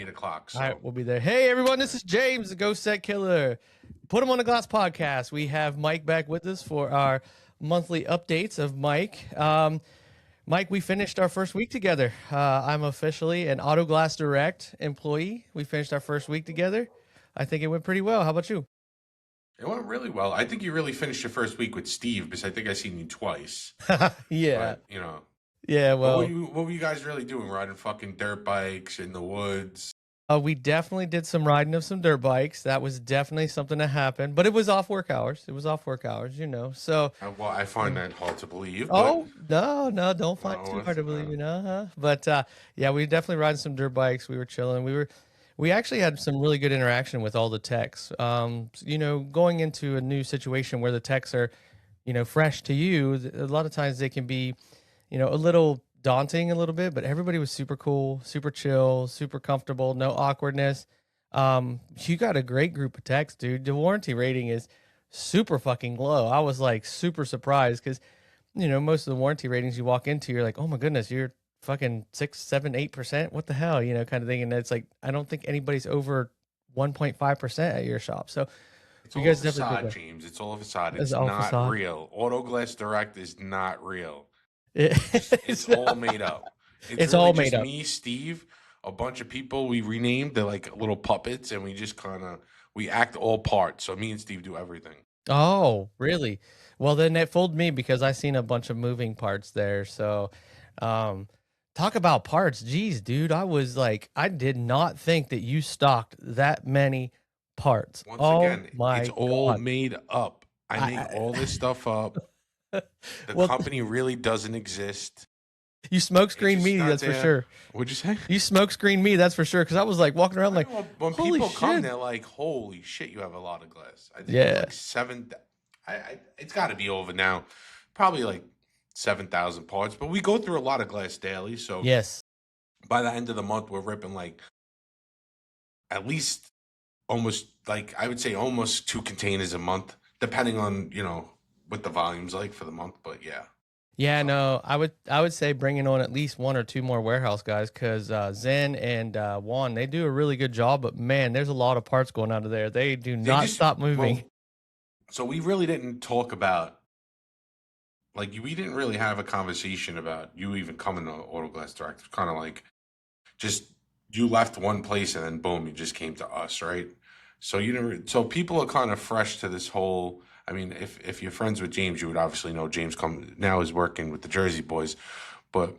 8:00. So All right, we'll be there. Hey, everyone, this is James, the Go Set Killah. Put him on the Glass podcast. We have Mike back with us for our monthly updates of Mike. Mike, we finished our first week together. I'm officially an Auto Glass Direct employee. We finished our first week together. I think it went pretty well. How about you? it went really well. I think you really finished your first week with Steve because I think I've seen you twice. Yeah. But, you know, Yeah, what well, were you guys really doing? Riding fucking dirt bikes in the woods? we definitely did some riding of some dirt bikes. That was definitely something that happened, but it was off work hours. It was off work hours, So, Well, I find that hard to believe. oh, no, don't find it Oh, too it's, hard to believe, Huh? But yeah, we definitely riding some dirt bikes. We were chilling. We actually had some really good interaction with all the techs. Going into a new situation where the techs are, fresh to you, a lot of times they can be, a little daunting a little bit, but everybody was super cool, super chill, super comfortable, no awkwardness. You got a great group of techs, dude. The warranty rating is super fucking low. I was like super surprised because, most of the warranty ratings you walk into, you're like, oh my goodness, you're fucking 6, 7, 8%. What the hell, kind of thing. And it's like, I don't think anybody's over 1.5% at your shop. So it's you all guys a definitely facade, James. It's all a facade. It's It's all not facade. real. Auto Glass Direct is not real. It's It's all made up. It's really all just made up. me, Steve, a bunch of people we renamed. They're like little puppets, and we just we act all parts. So me and Steve do everything. Oh, really? Well, then it fooled me because I seen a bunch of moving parts there. So, talk about parts. Geez, dude, I was like, I did not think that you stocked that many parts. Once Oh again, my it's all God. made up. I make all this stuff up. The Well, company really doesn't exist. you smoke It's screen just me, not that's for there. sure. What'd you say? You smoke screen me, that's for sure. Because I was like walking around like, When holy people come, shit. they're like, "Holy shit, you have a lot of glass." I think Yeah. it's like 7. It's got to be over now. Probably like 7,000 parts. But we go through a lot of glass daily, so Yes. by the end of the month, we're ripping like at least almost like I would say almost 2 containers a month, depending on what the volume's like for the month. But yeah. Yeah, So, no, I would say bringing on at least 1 or 2 more warehouse guys because Zen and Juan, they do a really good job. But man, there's a lot of parts going out of there. They do they not just stop moving. well, so we really didn't talk about we didn't really have a conversation about you even coming to Auto Glass Direct. It's kind of like just you left one place and then boom, you just came to us, right? So so people are kind of fresh to this whole. I mean, if you're friends with James, you would obviously know James now is working with the Jersey Boys, but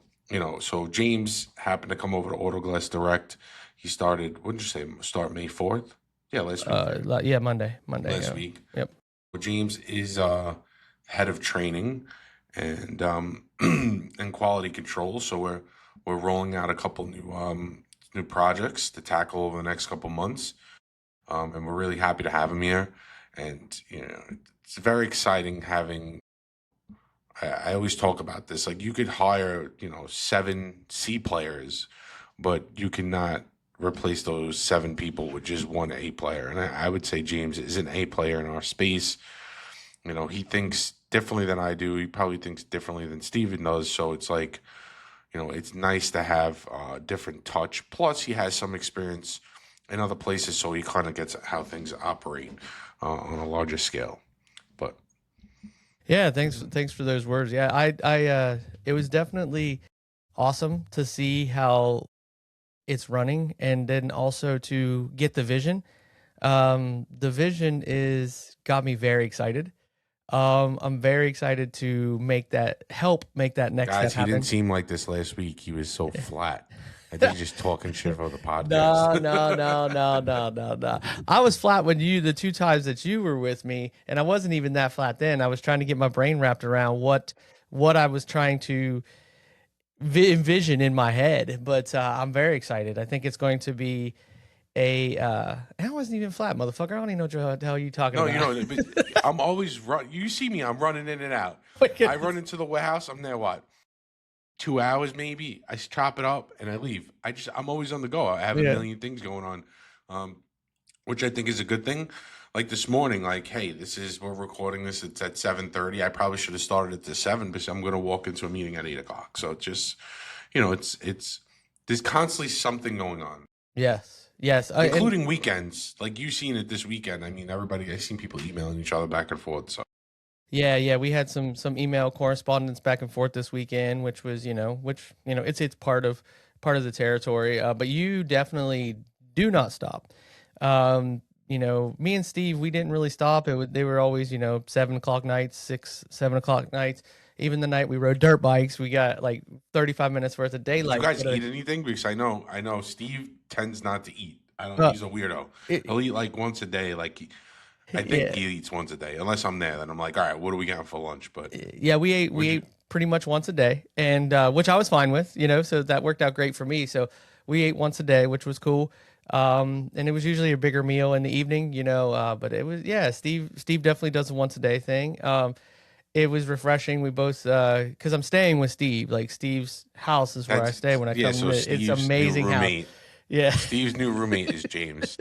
so James happened to come over to Auto Glass Direct. He started. Wouldn't you say start May 4th? Yeah, last week. Yeah, Monday. Last Yeah. week. Yep. James is head of training and and quality control. So we're rolling out a couple new projects to tackle over the next couple months, and we're really happy to have him here. And it's very exciting having. I always talk about this. Like you could hire 7 C players, but you cannot replace those 7 people with just 1 A player. And I would say James is an A player in our space. He thinks differently than I do. He probably thinks differently than Steven does. So it's like, it's nice to have a different touch. Plus, he has some experience in other places, so he kind of gets how things operate on a larger scale. But Yeah, thanks for those words. Yeah, it was definitely awesome to see how it's running, and then also to get the vision. The vision is got me very excited. I'm very excited to help make that next guys, step he happen. didn't seem like this last week. He was so flat. I think he's just talking shit for the podcast. No. I was flat when the 2 times that you were with me, and I wasn't even that flat then. I was trying to get my brain wrapped around what I was trying to envision in my head. But I'm very excited. I think it's going to be I wasn't even flat, motherfucker. I don't even know what the hell you talking No, about. but I'm always you see me, I'm running in and out. I run into the warehouse, I'm there, what? 2 hours maybe. I chop it up and I leave. I'm always on the go. I have a million things going on, which I think is a good thing. Like this morning, like, hey, we're recording this. It's at 7:30. I probably should have started at 7 because I'm going to walk into a meeting at 8:00. So it's just, it's there's constantly something going on. Yes, yes, and including weekends. Like you seen it this weekend. I mean, everybody. I seen people emailing each other back and forth. So yeah, yeah, we had some email correspondence back and forth this weekend, which was, it's part of the territory. But you definitely do not stop. Me and Steve, we didn't really stop. They were always, 7 o'clock nights, 7 o'clock nights. Even the night we rode dirt bikes, we got like 35 minutes worth of did you daylight. guys eat anything? Because I know Steve tends not to eat. I don't. Uh, He's a weirdo. it, He'll eat like once a day. I think yeah, he eats once a day, unless I'm there. Then I'm like, all right, what are we getting for lunch? But yeah, we would you? ate pretty much once a day, and which I was fine with, so that worked out great for me. So we ate once a day, which was cool. And it was usually a bigger meal in the evening, but it was, yeah, Steve definitely does a once a day thing. It was refreshing. We both, because I'm staying with Steve. Like Steve's house is where I That's stay when I yeah. come. So It's Steve's new amazing house. roommate. Yeah. Steve's new roommate is James.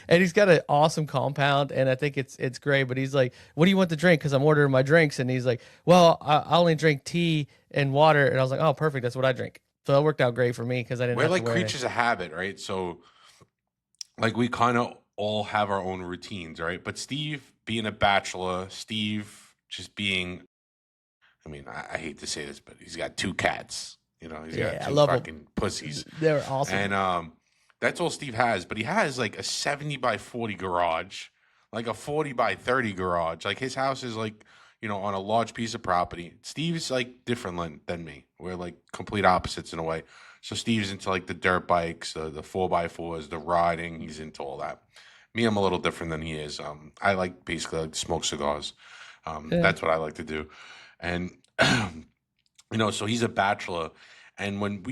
And he's got an awesome compound, and I think it's great. But he's like, "What do you want to drink?" Because I'm ordering my drinks, and he's like, "Well, I only drink tea and water." And I was like, "Oh, perfect. That's what I drink." So it worked out great for me because I didn't We're have to like wear any. creatures of habit, right? So like we kind of all have our own routines, right? But Steve being a bachelor, Steve just being, I mean, I hate to say this, but he's got two cats. You know, he's got Yeah, I two love them. fucking pussies, They're awesome. and that's all Steve has. But he has like a 70 by 40 garage, like a 40 by 30 garage. Like his house is like, on a large piece of property. Steve's like different than me. We're like complete opposites in a way. So Steve's into like the dirt bikes, the 4x4s, the riding. He's into all that. Me, I'm a little different than he is. I like basically like to smoke cigars. Yeah. That's what I like to do, and so he's a bachelor, and when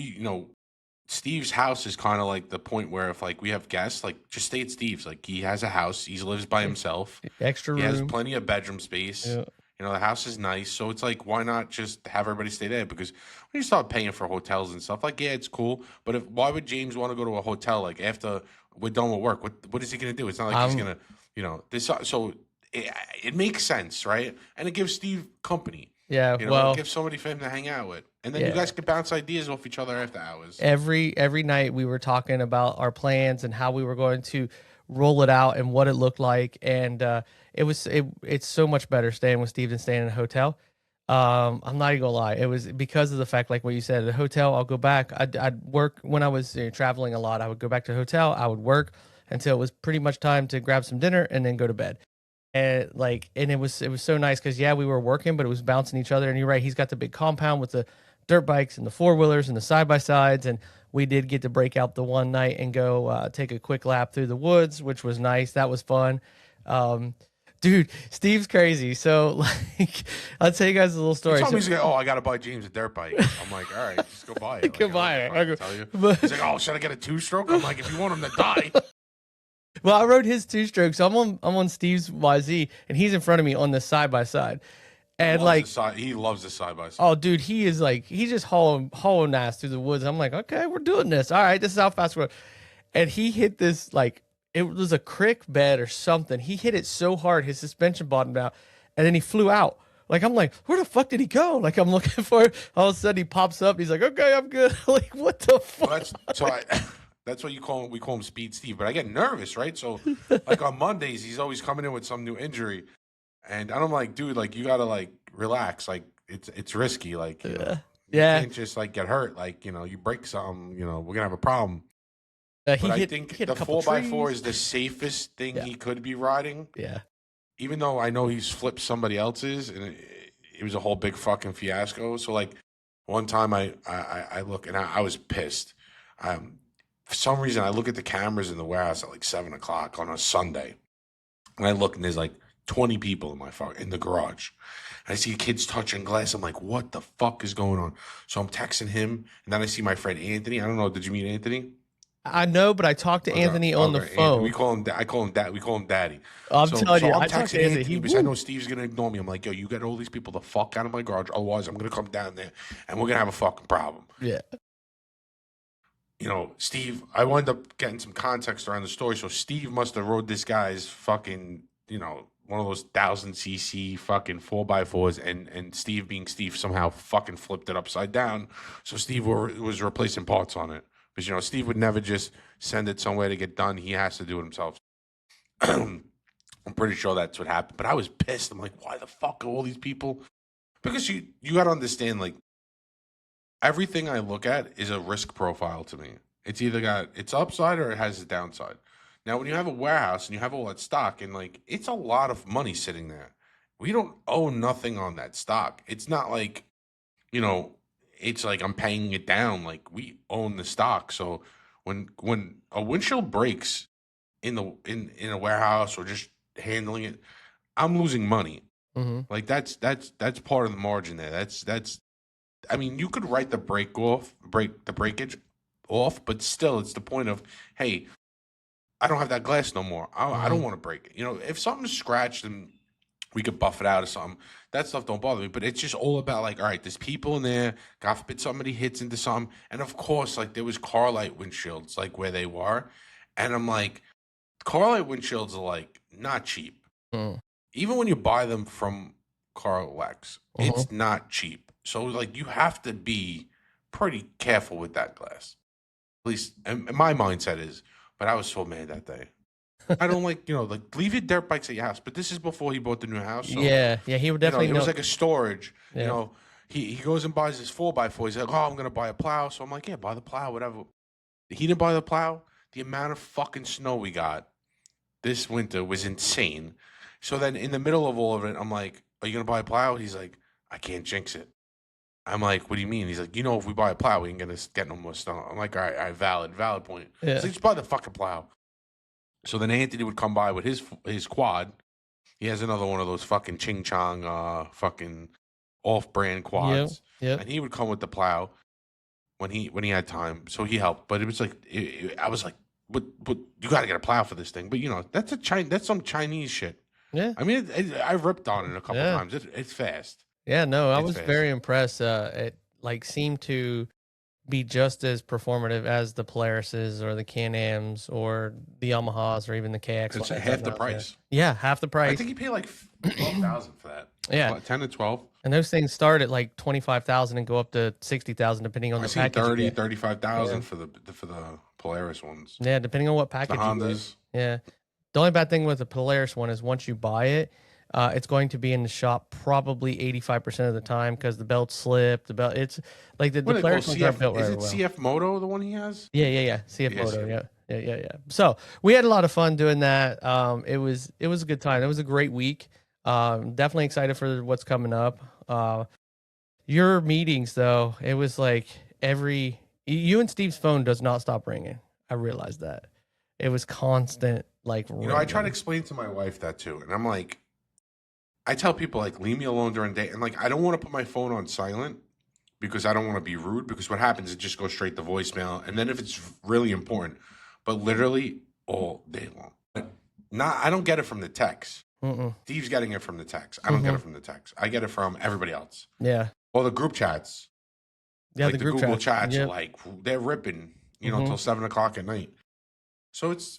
Steve's house is kind of like the point where if like we have guests, like just stay at Steve's. Like he has a house, he lives by himself. Extra He has room. plenty of bedroom space. Yeah. The house is nice, so it's like why not just have everybody stay there? Because when you start paying for hotels and stuff, like yeah, it's cool, but why would James want to go to a hotel like after we're done with work? What is he gonna do? It's not like he's I'm gonna, this. So it makes sense, right? And it gives Steve company. yeah, It well, gives somebody for him to hang out with, and then you yeah. guys can bounce ideas off each other after hours. Every night we were talking about our plans and how we were going to roll it out and what it looked like, and it's so much better staying with Steve than staying in a hotel. I'm not even gonna lie, it was because of the fact, like what you said, the hotel. I'll go back. I'd work when I was traveling a lot. I would go back to the hotel. I would work until it was pretty much time to grab some dinner and then go to bed. And it was so nice because yeah, we were working, but it was bouncing each other. And you're right, he's got the big compound with the dirt bikes and the four wheelers and the side by sides. And we did get to break out the one night and go take a quick lap through the woods, which was nice. That was fun. Um, Dude, Steve's crazy. So like, I'll tell you guys a little He story. told me So he's like, "Oh, I gotta buy James a dirt bike." I'm like, "All right, just go buy it." Like, I don't goodbye. fucking tell you. He's But like, "Oh, should I get a two-stroke?" I'm like, "If you want him to die." well, I rode his two strokes. So I'm on Steve's YZ, and he's in front of me on this side by side. And like, He loves the side by side. oh, dude, he is like, he's just hauling ass through the woods. I'm like, okay, we're doing this. All right, this is how fast we're. And he hit this like it was a crick bed or something. He hit it so hard, his suspension bottomed out, and then he flew out. Like I'm like, where the fuck did he go? Like I'm looking for it. All of a sudden he pops up. He's like, okay, I'm good. Like what the Well, fuck? that's what we call him Speed Steve. But I get nervous, right? So like on Mondays, he's always coming in with some new injury, and I'm like, dude, like you gotta like relax. Like it's risky. Like Yeah, you yeah. can't just like get hurt. Like you break something. We're gonna have a problem. He But I he think hit a the couple 4x4 trees. is the safest thing Yeah, he could be riding. yeah. Even though I know he's flipped somebody else's, and it was a whole big fucking fiasco. So like one time I look and I was pissed. For some reason I look at the cameras in the warehouse at like 7 o'clock on a Sunday, and I look and there's like 20 people in the garage. I see kids touching glass. I'm like, what the fuck is going on? So I'm texting him, and then I see my friend Anthony. I don't know. Did you meet Anthony? I know, but I talked to Okay, Anthony on the okay. Anthony, we phone. call him. I call him Dad. We call him Daddy. I'm So, telling so you, I'm I talked to texting Anthony. He Anthony because I know woo. Steve's gonna ignore me. I'm like, yo, you get all these people the fuck out of my garage. Otherwise, I'm gonna come down there and we're gonna have a fucking problem. Yeah. Steve. I wound up getting some context around the story. So Steve must have rode this guy's fucking, one of those 1,000 cc fucking 4x4s, and Steve being Steve somehow fucking flipped it upside down. So Steve was replacing parts on it. Because, Steve would never just send it somewhere to get done. He has to do it himself. I'm pretty sure that's what happened. But I was pissed. I'm like, why the fuck are all these people? Because you got to understand, like, everything I look at is a risk profile to me. It's either got its upside or it has its downside. Now, when you have a warehouse and you have all that stock, and like, it's a lot of money sitting there. We don't owe nothing on that stock. It's not like, you know, it's like I'm paying it down. Like, we own the stock. So when a windshield breaks in a warehouse or just handling it, I'm losing money. Mm-hmm. Like, that's part of the margin there. That's I mean, you could write break the breakage off, but still, it's the point of, hey, I don't have that glass no more. I don't Mm-hmm. want to break it. If something's scratched and we could buff it out or something, that stuff don't bother me. But it's just all about, like, all right, there's people in there. God forbid somebody hits into something, and of course, like, there was car light windshields, like where they were, and I'm like, car light windshields are like not cheap. Mm-hmm. Even when you buy them from Carlex, Mm-hmm. it's not cheap. So, like, you have to be pretty careful with that glass. At least, and my mindset is. But I was so mad that day. I don't like, like, leave your dirt bikes at your house. But this is before he bought the new house, so Yeah, yeah, he would definitely it was know. like a storage. Yeah. He goes and buys his 4x4. He's like, oh, I'm gonna buy a plow. So I'm like, yeah, buy the plow, whatever. He didn't buy the plow. The amount of fucking snow we got this winter was insane. So then in the middle of all of it, I'm like, are you going to buy a plow? He's like, I can't jinx it. I'm like, what do you mean? He's like, if we buy a plow, we ain't going to get no more snow. I'm like, all right, valid point. Yeah. So just buy the fucking plow. So then Anthony would come by with his quad. He has another one of those fucking Ching Chong fucking off-brand quads. Yep. And he would come with the plow when he had time. So he helped. But it was like, I was like, but you got to get a plow for this thing. But that's some Chinese shit. Yeah. I mean, I ripped on it a couple Yeah. times. It's fast. Yeah, no, I It's was fast. very impressed. It like seemed to be just as performative as the Polarises or the Can-Ams or the Yamahas or even the KX. It's half the price. Yeah, half the I price. think he paid like 12,000 for that. Yeah, 10 to 12. and those things start at like 25,000 and go up to 60,000 depending on I the see package. 30, you get. 35,000 for the Polaris ones. Yeah, depending on what The package. You get. Hondas. Yeah, the only bad thing with the Polaris one is once you buy it, it's going to be in the shop probably 85% of the time because the belts slip. The belt, it's like the What do they Polaris call ones aren't built Is very it well. CF Moto, the one he has? Yeah. CF Yeah, Moto. CF. Yeah. So we had a lot of fun doing that. It was a good time. It was a great week. Definitely excited for what's coming up. Your meetings though, it was like you and Steve's phone does not stop ringing. I realized that. It was constant, like ringing. I try to explain to my wife that too. And I'm like, I tell people, like, leave me alone during the day. And like, I don't want to put my phone on silent because I don't want to be rude, because what happens, it just goes straight to voicemail. And then if it's really important, but literally all day long. I don't get it from the text. Mm-mm. Steve's getting it from the text. I don't get it from the text. I get it from everybody else. Yeah. Or the group chats. Yeah, Like the group Google chat. chats, Yep. like, they're ripping, until 7:00 at night. So it's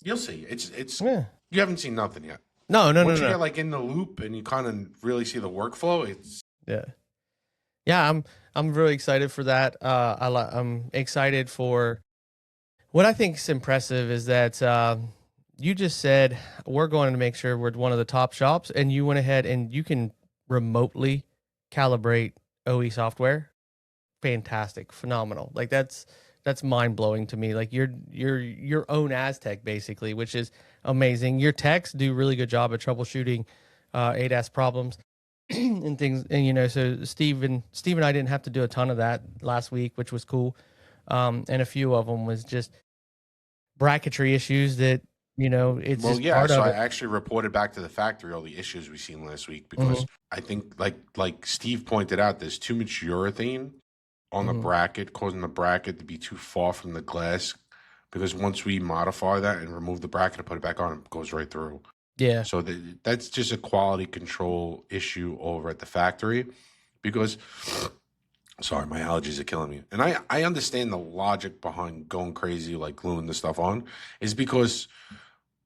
you'll see. It's Yeah. you haven't seen nothing yet. No. Once you get like in the loop and you kind of really see the workflow, it's Yeah. I'm really excited for that. I'm excited for what I think is impressive is that you just said we're going to make sure we're one of the top shops, and you went ahead and you can remotely calibrate OE software. Fantastic, phenomenal. Like that's mind blowing to me. Like you're your own Aztec basically, which is amazing. Your techs do a really good job at troubleshooting ADAS problems and things. And so Steve and I didn't have to do a ton of that last week, which was cool. And a few of them was just bracketry issues that it's well, just yeah. part So of I it. actually reported back to the factory all the issues we seen last week, because I think, like Steve pointed out, there's too much urethane on the bracket, causing the bracket to be too far from the glass. Because once we modify that and remove the bracket and put it back on, it goes right through. Yeah. So that's just a quality control issue over at the factory. Because, sorry, my allergies are killing me. And I understand the logic behind going crazy, like gluing the stuff on, is because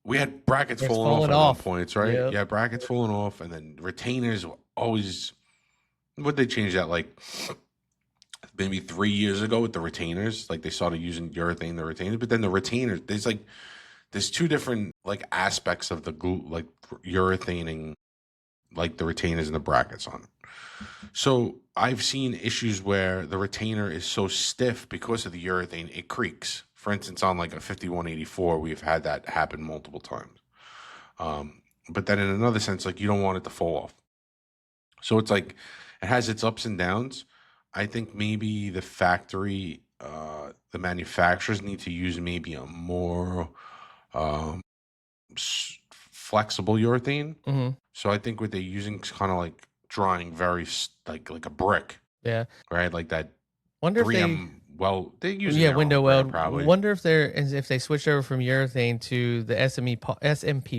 we had brackets It's falling off falling at off. one point, right? Yep. Yeah, brackets falling off, and then retainers were always. Would they change that? Like maybe 3 years ago with the retainers. Like they started using urethane the retainers, but then the retainers, there's two different like aspects of the glue, like urethaning, like the retainers and the brackets on it. So I've seen issues where the retainer is so stiff because of the urethane, it creaks. For instance, on like a 5184, we've had that happen multiple times. But then in another sense, like you don't want it to fall off. So it's like it has its ups and downs. I think maybe the manufacturers need to use maybe a more um, flexible urethane. Hmm. So I think what they're using is kind of like drying very like a brick, Yeah. right? Like that Wonder if they 3M. Well, they're using Yeah, their own window brand weld. probably. Wonder if they switched over from urethane to the SMP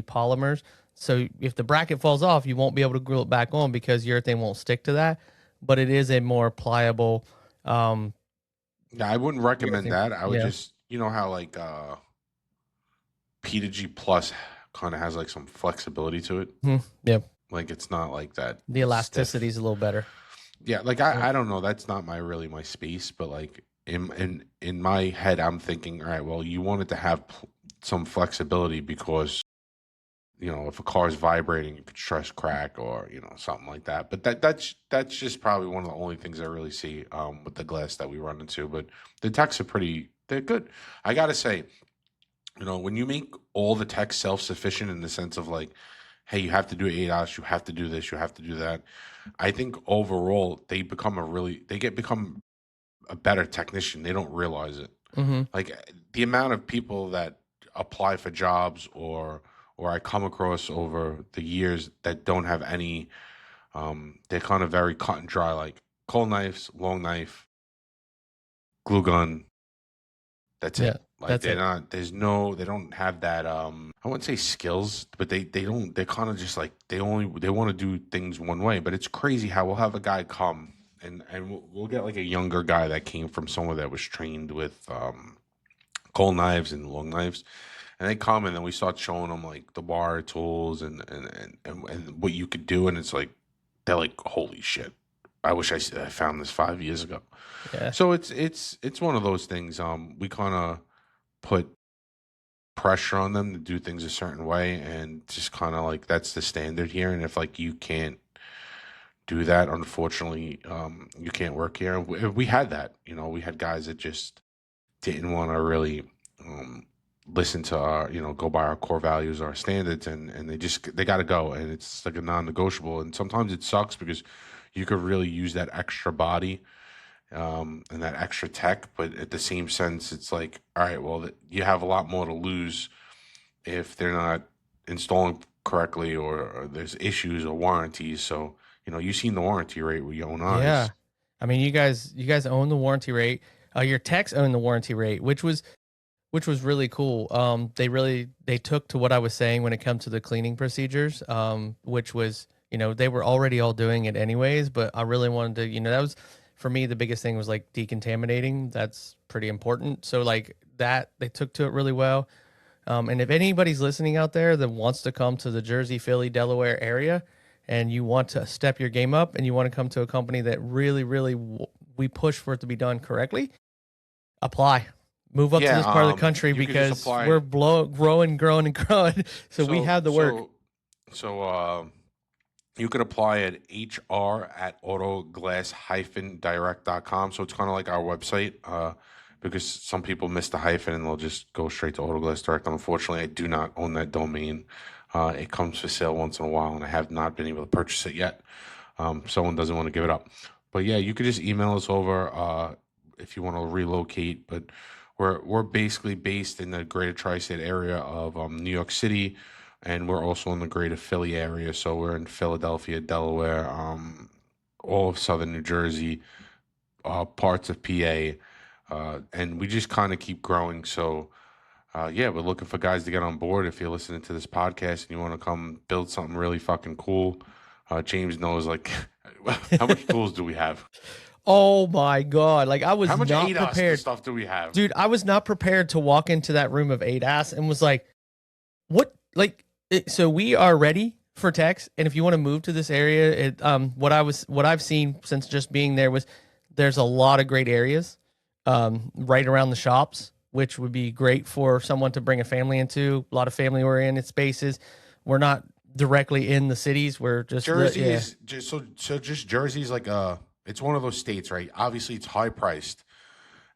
polymers. So if the bracket falls off, you won't be able to glue it back on because urethane won't stick to that. But it is a more pliable um, Yeah, I wouldn't recommend urethane. that. I would Yeah. just, how like P to G plus kind of has like some flexibility to it. Yeah. Like it's not like that The elasticity stiff. is a little better. Yeah, like Yeah. I don't know. That's not my space, but like in my head, I'm thinking, all right, well, you wanted to have some flexibility because if a car is vibrating, you could stress crack or something like that. But that's just probably one of the only things I really see with the glass that we run into. But the techs they're good. I gotta say, when you make all the tech self-sufficient in the sense of like, hey, you have to do ADAS, you have to do this, you have to do that. I think overall become a better technician. They don't realize it. Hmm. Like the amount of people that apply for jobs or I come across over the years that don't have any they're kind of very cut and dry, like cold knives, long knife, glue gun, that's Yeah. it. Like That's they're it. not they don't have that I wouldn't say skills, but they don't they're kind of just like they want to do things one way. But it's crazy how we'll have a guy come and we'll get like a younger guy that came from somewhere that was trained with cold knives and long knives. And they come and then we start showing them like the wire tools and what you could do. And it's like, they're like, holy shit. I wish I found this 5 years ago. Yeah. So it's one of those things. We kind of put pressure on them to do things a certain way and just kind of like that's the standard here. And if like you can't do that, unfortunately, you can't work here. We had that, we had guys that just didn't want to really listen to our, go by our core values, our standards, and they got to go, and it's like a non-negotiable. And sometimes it sucks because you could really use that extra body and that extra tech, but at the same sense, it's like, all right, well, you have a lot more to lose if they're not installing correctly or there's issues or warranties. So you've seen the warranty rate with your own Yeah. eyes. I mean, you guys own the warranty rate. Your techs own the warranty rate, which was really cool. They took to what I was saying when it comes to the cleaning procedures, which was, they were already all doing it anyways, but I really wanted to, that was for me the biggest thing was like decontaminating. That's pretty important. So like that they took to it really well. And if anybody's listening out there that wants to come to the Jersey, Philly, Delaware area, and you want to step your game up and you want to come to a company that really, really we push for it to be done correctly, apply. Move up to Yeah, this part of the country you could just because apply. we're growing, growing, and growing. So we So have the work. so so you could apply at hr@autoglass-direct.com. So it's kind of like our website, because some people miss the hyphen and they'll just go straight to Autoglass Direct. Unfortunately, I do not own that domain. It comes for sale once in a while, and I have not been able to purchase it yet. Someone doesn't want to give it up. But yeah, you could just email us over if you want to relocate. But we're basically based in the greater tri-state area of New York City, and we're also in the greater Philly area. So we're in Philadelphia, Delaware, all of southern New Jersey, parts of PA, and we just kind of keep growing. So yeah, we're looking for guys to get on board. If you're listening to this podcast and you want to come build something really fucking cool, James knows like how much tools do we have? Oh my God. Like I How was much not ADOS prepared. stuff do we have? Dude, I was not prepared to walk into that room of ADAS and was like, what? Like, so we are ready for techs. And if you want to move to this area, what I've seen since just being there was there's a lot of great areas right around the shops, which would be great for someone to bring a family into. A lot of family oriented spaces. We're not directly in the cities. We're just Jersey yeah. is just just Jersey's like it's one of those states, right? Obviously, it's high priced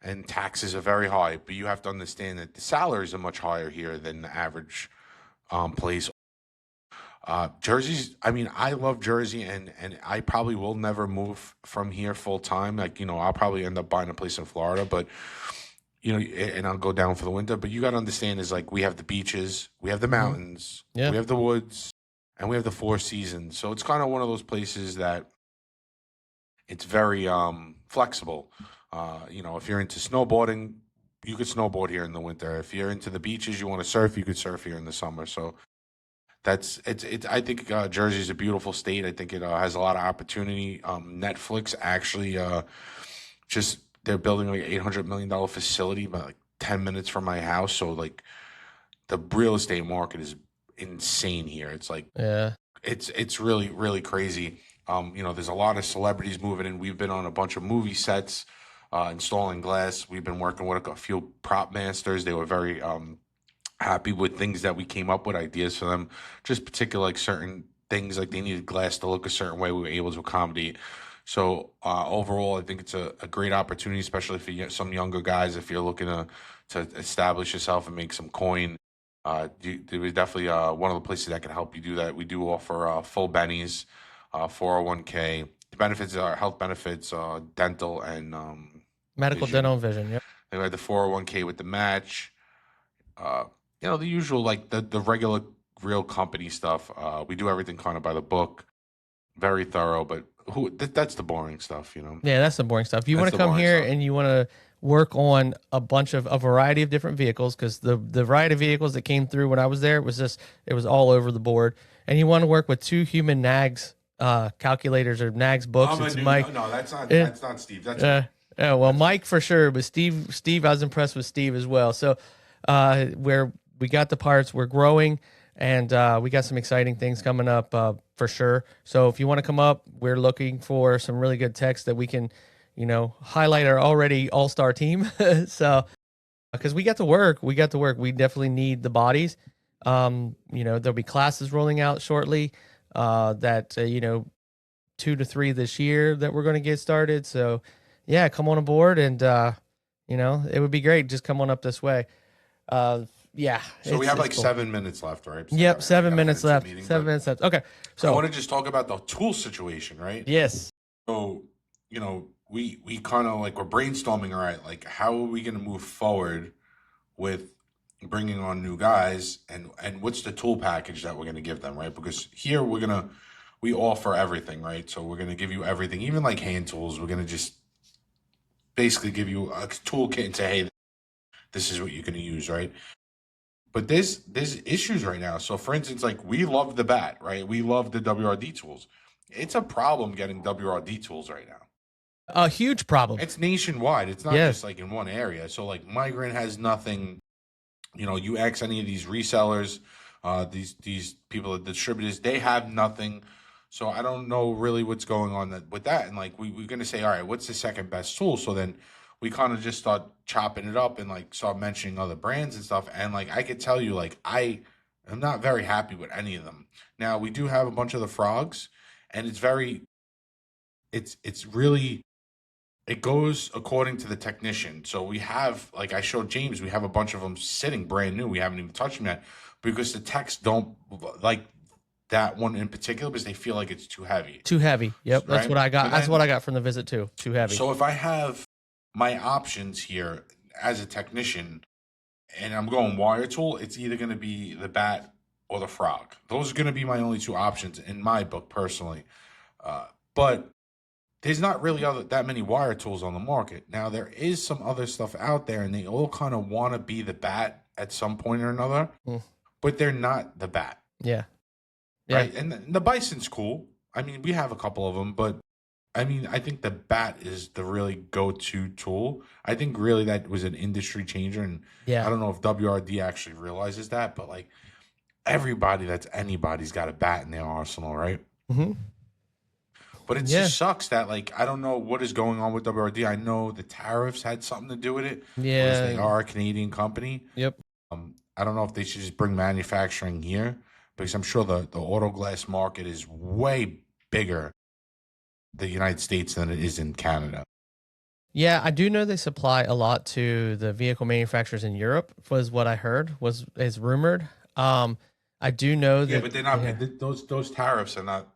and taxes are very high, but you have to understand that the salaries are much higher here than the average place. Jersey's, I mean, I love Jersey, and I probably will never move from here full time. Like, I'll probably end up buying a place in Florida, but and I'll go down for the winter. But you got to understand is like we have the beaches, we have the Hmm. mountains, Yeah. we have the woods, and we have the four seasons. So it's kind of one of those places that it's very flexible. If you're into snowboarding, you could snowboard here in the winter. If you're into the beaches, you want to surf, you could surf here in the summer. So it's. I think Jersey's a beautiful state. I think it has a lot of opportunity. Netflix actually just they're building like $800 million facility, about like 10 minutes from my house. So like the real estate market is insane here. It's like Yeah. it's really really crazy. There's a lot of celebrities moving in. We've been on a bunch of movie sets, installing glass. We've been working with a few prop masters. They were very happy with things that we came up with, ideas for them, just particular like certain things like they needed glass to look a certain way. We were able to accommodate. So overall, I think it's a great opportunity, especially for some younger guys. If you're looking to establish yourself and make some coin, there was definitely one of the places that can help you do that. We do offer full bennies, 401k. The benefits are health benefits, dental, and Medical, dental, vision. and vision. Yep. They had the 401k with the match. Uh, the usual like the regular real company stuff. We do everything kind of by the book, very thorough. But that's the boring stuff. Yeah, that's the boring stuff. If you want That's to the come boring here stuff. and you want to work on a variety of different vehicles, because the variety of vehicles that came through when I was there it was all over the board. And you want to work with two human nags calculators or nags books. It's Mike. No, that's not eh, Steve. That's uh, me. yeah, well, That's me. Mike for sure, but Steve, I was impressed with Steve as well. So, where we got the parts, we're growing, and we got some exciting things coming up for sure. So, if you want to come up, we're looking for some really good techs that we can, highlight our already all-star team. So, because we got to work. We definitely need the bodies. There'll be classes rolling out shortly. That 2 to 3 this year that we're going to get started. So, yeah, come on aboard, and it would be great. Just come on up this way. Yeah, So we have it's like cool. 7 minutes left, right? 'Cause Yep, I 7 gotta head minutes into a left. meeting, Seven but minutes left. Okay, I so want to just talk about the tool situation, right? yes, So, we kind of like we're brainstorming, all right, like how are we going to move forward with bringing on new guys, and what's the tool package that we're going to give them, right? Because here we offer everything, right? So we're going to give you everything, even like hand tools. We're going to just basically give you a toolkit and say, hey, this is what you're going to use, right? But there's issues right now. So for instance, like we love the bat, right? We love the WRD tools. It's a problem getting WRD tools right now. a huge problem. It's nationwide. It's not Yeah, just like in one area. So like Migrant has nothing. You ask any of these resellers, these people, the distributors, they have nothing. So I don't know really what's going on with that. And like we're gonna say, all right, what's the second best tool? So then we kind of just start chopping it up and like start mentioning other brands and stuff. And like I could tell you, like I am not very happy with any of them. Now we do have a bunch of the frogs, and it's really it goes according to the technician. So we have, like I showed James, we have a bunch of them sitting brand new. We haven't even touched them yet because the techs don't like that one in particular because they feel like it's too heavy, too heavy. Yep, that's right? what I got. But That's what then, I got from the visit too. Too heavy. so if I have my options here as a technician and I'm going wire tool, it's either going to be the bat or the frog. Those are going to be my only two options in my book personally. But there's not really that many wire tools on the market. Now there is some other stuff out there, and they all kind of want to be the bat at some point or another, Mm, but they're not the bat, yeah, yeah. right? And the bison's cool. I mean, we have a couple of them, but I mean, I think the bat is the really go-to tool. I think really that was an industry changer, and I Yeah. don't know if WRD actually realizes that, but like anybody's got a bat in their arsenal, right? Hmm. But it Yeah. just sucks that, like, I don't know what is going on with WRD. I know the tariffs had something to do with it because they Yeah. are a Canadian company. Yep. I don't know if they should just bring manufacturing here because I'm sure the auto glass market is way bigger in the United States than it is in Canada. Yeah, I do know they supply a lot to the vehicle manufacturers in Europe, was what I heard, is rumored. I do know Yeah, that, but they're not yeah, those tariffs are not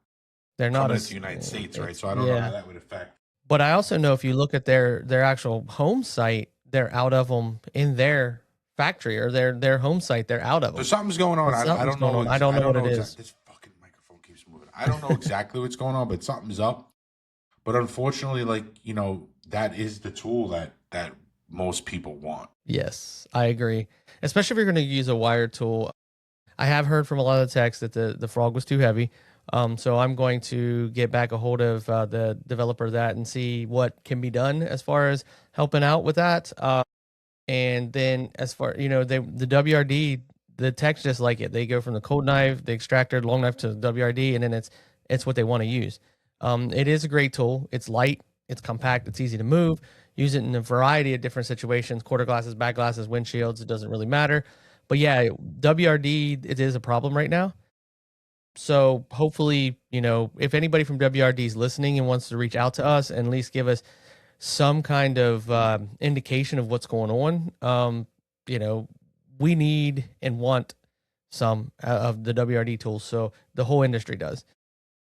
they're not coming into as the United States, right? it's So I don't know how yeah. that would affect. But I also know if you look at their actual home site, they're out of them in their factory or their home site. They're out of So them. something's going So on. I something's don't going know. on. I don't I know don't what know it exactly. is. This fucking microphone keeps moving. I don't know exactly what's going on, but something's up. But unfortunately, like, that is the tool that most people want. Yes, I agree. Especially if you're going to use a wire tool. I have heard from a lot of the techs that the frog was too heavy. So I'm going to get back a hold of the developer of that and see what can be done as far as helping out with that. And then as far the WRD, the techs just like it. They go from the cold knife, the extractor, long knife to the WRD, and then it's what they want to use. It is a great tool. It's light, it's compact, it's easy to move. Use it in a variety of different situations: quarter glasses, back glasses, windshields. It doesn't really matter. But yeah, WRD, it is a problem right now. So hopefully, if anybody from WRD is listening and wants to reach out to us and at least give us some kind of indication of what's going on, you know, we need and want some of the WRD tools. So the whole industry does.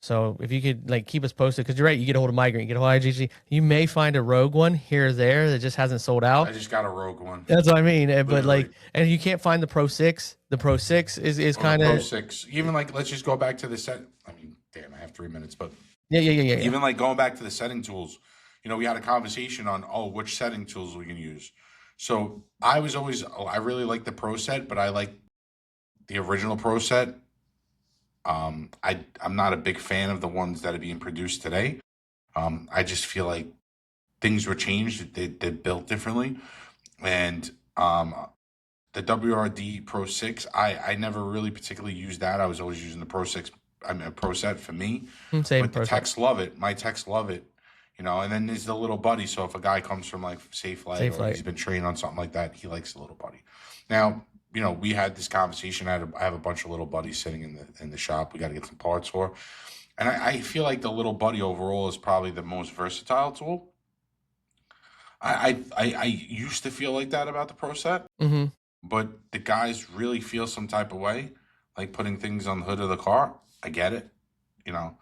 So if you could like keep us posted, because you're right, you get a hold of Migrant, you get a hold of IGG, you may find a rogue one here or there that just hasn't sold out. I just got a Rogue One. That's what I mean. But like, Literally. and you can't find the Pro 6. The Pro 6 is Or the kind Pro of 6. Even like, let's just go back to the set. I mean, damn, I have 3 minutes, but yeah. even like going back to the setting tools, we had a conversation on, which setting tools we can use. So I was always, I really like the Pro set, but I like the original Pro set. I'm not a big fan of the ones that are being produced today. I just feel like things were changed. They're built differently. And the WRD Pro 6, I never really particularly used that. I was always using the Pro 6, I mean, a Pro set for me. Same But the process. techs love it. My techs love it. And then there's the little buddy. So if a guy comes from like Safe Light or Light. he's been trained on something like that, he likes the little buddy. Now, we had this conversation. I have a bunch of little buddies sitting in the shop. We got to get some parts for, and I feel like the little buddy overall is probably the most versatile tool. I used to feel like that about the Pro set, Mm-hmm. but the guys really feel some type of way, like putting things on the hood of the car. I get it, you know.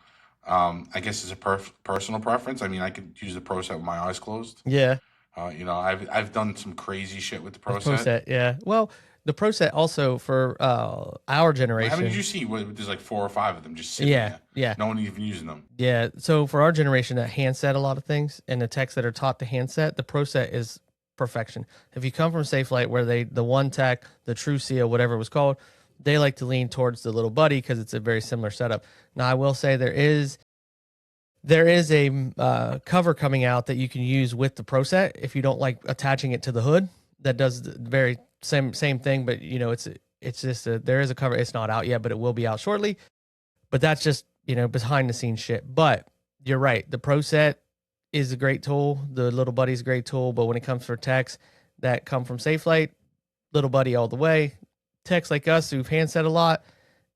I guess it's a personal preference. I mean, I could use the Pro set with my eyes closed. Yeah. I've done some crazy shit with the Pro With Pro set. set. Yeah. Well, the Pro set also for our How generation. many did you see? There's like 4 or 5 of them just sitting Yeah. there. Yeah. No one even using them. Yeah. So for our generation that handset a lot of things, and the techs that are taught the handset, the Pro set is perfection. If you come from Safe Light where the one tech, the True Seal, whatever it was called, they like to lean towards the little buddy because it's a very similar setup. Now I will say there is a cover coming out that you can use with the Pro set if you don't like attaching it to the hood. That does the very same thing, but it's just there is a cover. It's not out yet, but it will be out shortly. But that's just behind the scenes shit. But you're right, the Pro set is a great tool. The little buddy's a great tool, but when it comes for techs that come from Safe Light, little buddy all the way. Techs like us who've handset a lot,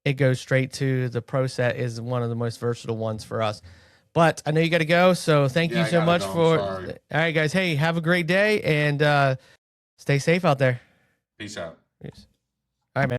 it goes straight to the Pro set is one of the most versatile ones for us. But I know you got to go, so thank you so much for. All right, guys. Hey, have a great day and stay safe out there. Peace out. Peace.